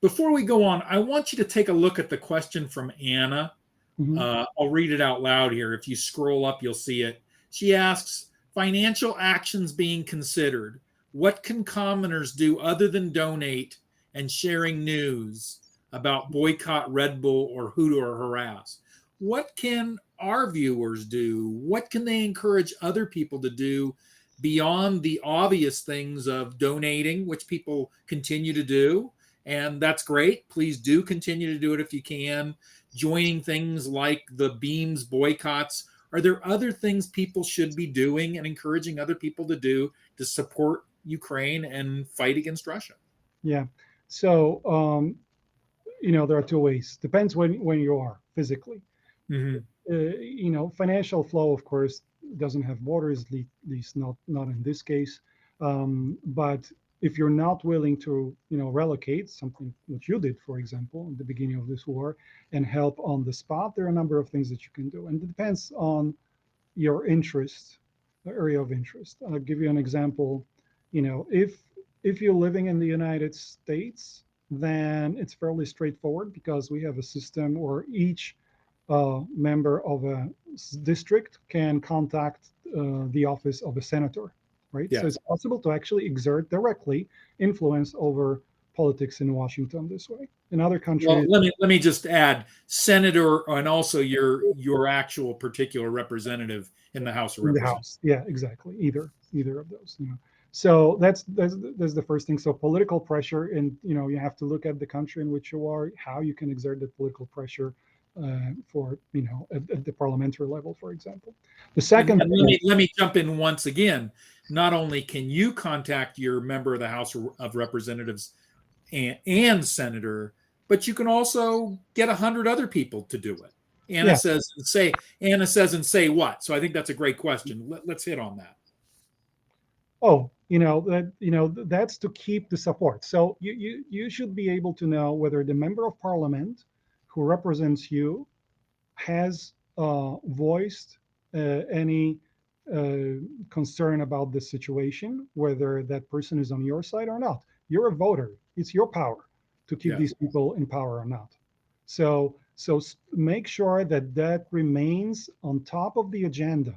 Before we go on, I want you to take a look at the question from Anna. Hmm. I'll read it out loud here. If you scroll up, you'll see it. She asks, financial actions being considered, what can commoners do other than donate and sharing news about boycott Red Bull or hoot or harass? What can our viewers do? What can they encourage other people to do beyond the obvious things of donating, which people continue to do? And that's great. Please do continue to do it if you can. Joining things like the BeamZ boycotts. Are there other things people should be doing and encouraging other people to do to support Ukraine and fight against Russia? Yeah. So, there are two ways. Depends when you are physically. Mm-hmm. Financial flow, of course, doesn't have borders, at least not in this case. But if you're not willing to, relocate something which you did, for example, at the beginning of this war, and help on the spot, there are a number of things that you can do, and it depends on your interest, the area of interest. I'll give you an example. If you're living in the United States, then it's fairly straightforward because we have a system where each member of a district can contact the office of a senator, right? So Yes. it's possible to actually exert directly influence over politics in Washington this way. In other Well, countries, let me just add, senator, and also your actual particular representative in the House of in the Representatives. House, yeah, exactly, either of those. So that's the first thing. So political pressure, and you have to look at the country in which you are, how you can exert the political pressure for at the parliamentary level, for example. The second And thing is, let me jump in once again. Not only can you contact your member of the House of Representatives and senator, but you can also get 100 other people to do it. yeah. Anna says and say what? So I think that's a great question. Let's hit on that. Oh, that's to keep the support. So you should be able to know whether the member of parliament who represents you has voiced any concern about the situation, whether that person is on your side or not. You're a voter. It's your power to keep Yes. these people in power or not. So make sure that that remains on top of the agenda,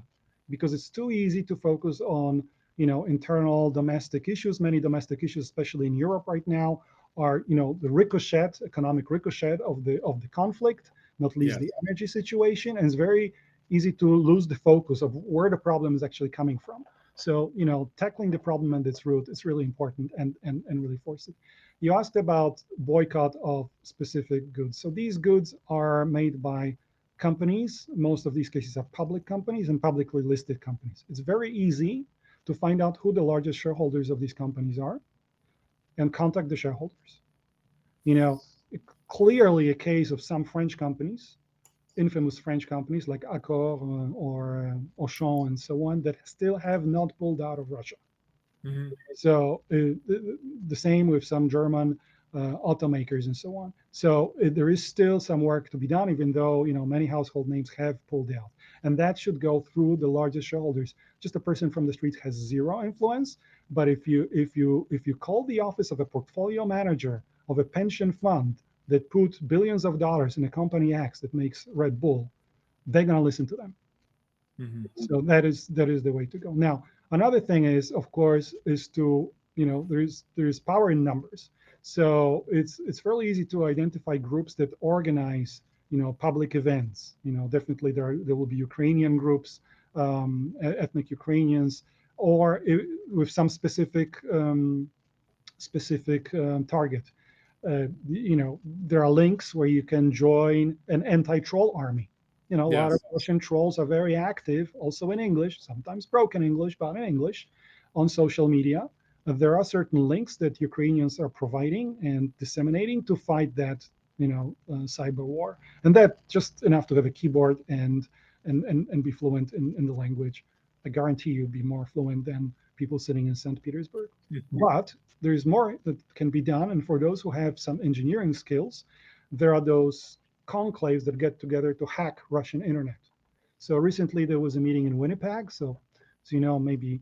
because it's too easy to focus on internal domestic issues. Many domestic issues, especially in Europe right now, are the economic ricochet of the conflict, not least Yes. the energy situation, and it's very easy to lose the focus of where the problem is actually coming from. So tackling the problem at its root is really important, and really force it. You asked about boycott of specific goods. So these goods are made by companies. Most of these cases are public companies and publicly listed companies. It's very easy to find out who the largest shareholders of these companies are and contact the shareholders. You know, Clearly a case of some French companies, infamous French companies like Accor or Auchan and so on, that still have not pulled out of Russia. Mm-hmm. So the same with some German automakers and so on. So there is still some work to be done, even though many household names have pulled out, and that should go through the largest shareholders. Just a person from the street has zero influence, but if you call the office of a portfolio manager of a pension fund that put billions of dollars in a company X that makes Red Bull, they're gonna listen to them. Mm-hmm. So that is the way to go. Now, another thing is, of course, is to there's power in numbers. So it's fairly easy to identify groups that organize public events. Definitely there will be Ukrainian groups, ethnic Ukrainians, or with some specific target. There are links where you can join an anti-troll army. A lot of Yes. Russian trolls are very active, also in English, sometimes broken English, but in English, on social media. There are certain links that Ukrainians are providing and disseminating to fight that, cyber war, and that just enough to have a keyboard and be fluent in the language. I guarantee you'll be more fluent than people sitting in St. Petersburg. Mm-hmm. But there's more that can be done, and for those who have some engineering skills, there are those conclaves that get together to hack Russian internet. So recently there was a meeting in Winnipeg. So maybe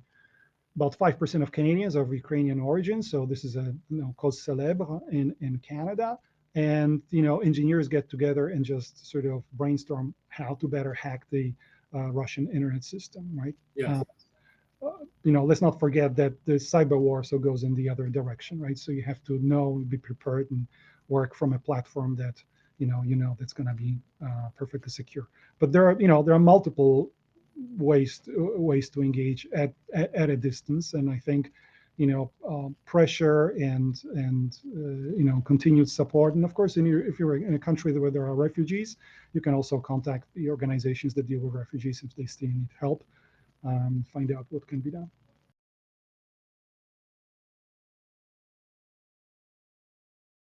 about 5% of Canadians are of Ukrainian origin. So this is a cause célèbre in Canada. And engineers get together and just sort of brainstorm how to better hack the Russian internet system, right? Yes. Let's not forget that the cyber war also goes in the other direction, right? So you have to know, be prepared, and work from a platform that that's going to be perfectly secure. But there are multiple ways to engage at a distance, and I think pressure and continued support, and of course, if you're in a country where there are refugees, you can also contact the organizations that deal with refugees if they still need help, find out what can be done.